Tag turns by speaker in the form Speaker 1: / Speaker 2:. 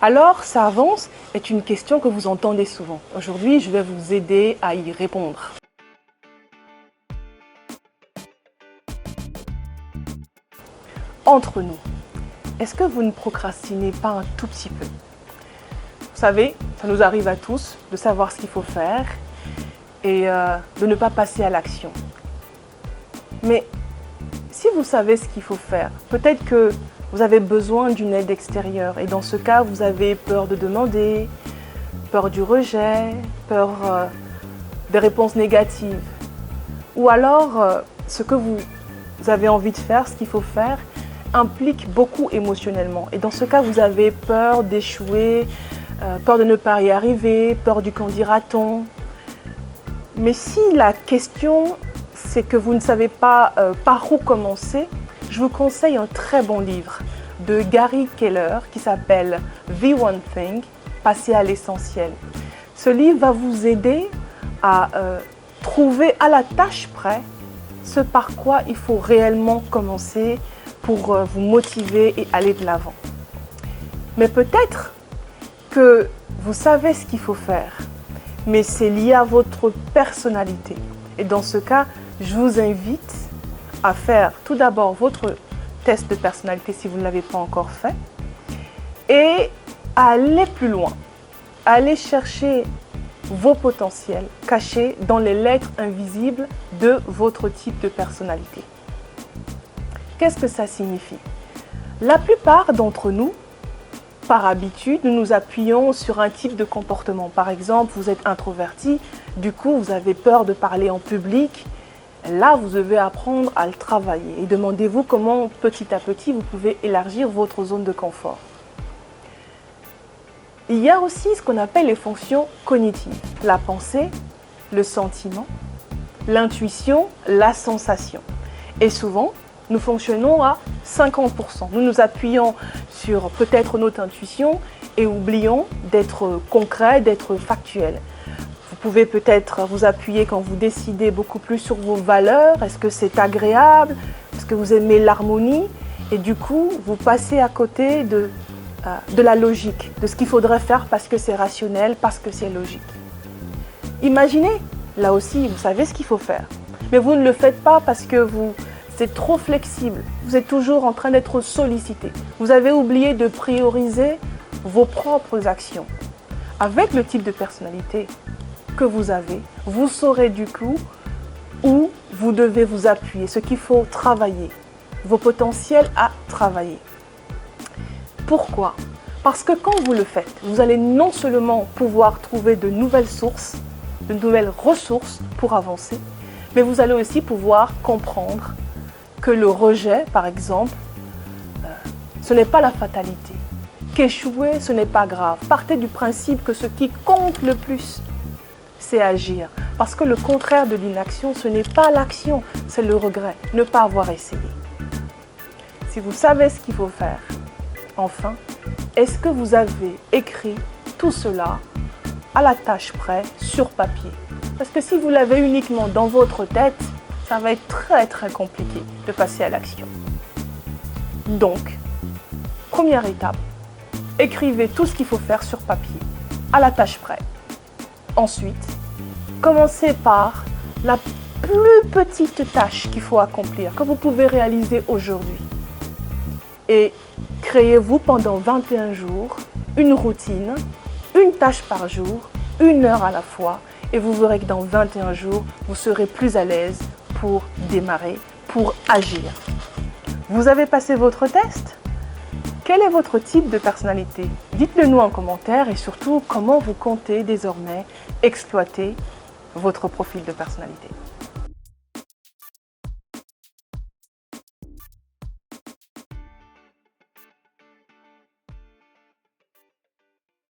Speaker 1: Alors, ça avance est une question que vous entendez souvent. Aujourd'hui, je vais vous aider à y répondre. Entre nous, est-ce que vous ne procrastinez pas un tout petit peu? Vous savez, ça nous arrive à tous de savoir ce qu'il faut faire et de ne pas passer à l'action. Mais si vous savez ce qu'il faut faire, peut-être que vous avez besoin d'une aide extérieure et dans ce cas, vous avez peur de demander, peur du rejet, peur des réponses négatives. Ou alors, ce que vous avez envie de faire, ce qu'il faut faire, implique beaucoup émotionnellement. Et dans ce cas, vous avez peur d'échouer, peur de ne pas y arriver, peur du qu'en dira-t-on. Mais si la question, c'est que vous ne savez pas par où commencer, je vous conseille un très bon livre de Gary Keller qui s'appelle The One Thing, Passer à l'essentiel. Ce livre va vous aider à trouver à la tâche près ce par quoi il faut réellement commencer pour vous motiver et aller de l'avant. Mais peut-être que vous savez ce qu'il faut faire, mais c'est lié à votre personnalité. Et dans ce cas, je vous invite à faire tout d'abord votre test de personnalité si vous ne l'avez pas encore fait et à aller plus loin, à aller chercher vos potentiels cachés dans les lettres invisibles de votre type de personnalité. Qu'est-ce que ça signifie? La plupart d'entre nous, par habitude, nous nous appuyons sur un type de comportement. Par exemple, vous êtes introverti, du coup vous avez peur de parler en public. Là, vous devez apprendre à le travailler et demandez-vous comment petit à petit vous pouvez élargir votre zone de confort. Il y a aussi ce qu'on appelle les fonctions cognitives. La pensée, le sentiment, l'intuition, la sensation. Et souvent, nous fonctionnons à 50%. Nous nous appuyons sur peut-être notre intuition et oublions d'être concret, d'être factuel. Vous pouvez peut-être vous appuyer quand vous décidez beaucoup plus sur vos valeurs. Est-ce que c'est agréable? Est-ce que vous aimez l'harmonie? Et du coup, vous passez à côté de la logique, de ce qu'il faudrait faire parce que c'est rationnel, parce que c'est logique. Imaginez, là aussi, vous savez ce qu'il faut faire. Mais vous ne le faites pas parce que c'est trop flexible. Vous êtes toujours en train d'être sollicité. Vous avez oublié de prioriser vos propres actions. Avec le type de personnalité que vous avez, vous saurez du coup où vous devez vous appuyer, ce qu'il faut travailler, vos potentiels à travailler. Pourquoi? Parce que quand vous le faites, vous allez non seulement pouvoir trouver de nouvelles sources, de nouvelles ressources pour avancer, mais vous allez aussi pouvoir comprendre que le rejet, par exemple, ce n'est pas la fatalité. Qu'échouer, ce n'est pas grave. Partez du principe que ce qui compte le plus, c'est agir. Parce que le contraire de l'inaction, ce n'est pas l'action, c'est le regret, ne pas avoir essayé. Si vous savez ce qu'il faut faire, enfin, est-ce que vous avez écrit tout cela à la tâche près sur papier? Parce que si vous l'avez uniquement dans votre tête, ça va être très très compliqué de passer à l'action. Donc, première étape, écrivez tout ce qu'il faut faire sur papier, à la tâche près. Ensuite, commencez par la plus petite tâche qu'il faut accomplir, que vous pouvez réaliser aujourd'hui. Et créez-vous pendant 21 jours une routine, une tâche par jour, 1 heure à la fois, et vous verrez que dans 21 jours, vous serez plus à l'aise pour démarrer, pour agir. Vous avez passé votre test? Quel est votre type de personnalité? Dites-le nous en commentaire et surtout comment vous comptez désormais exploiter votre profil de personnalité.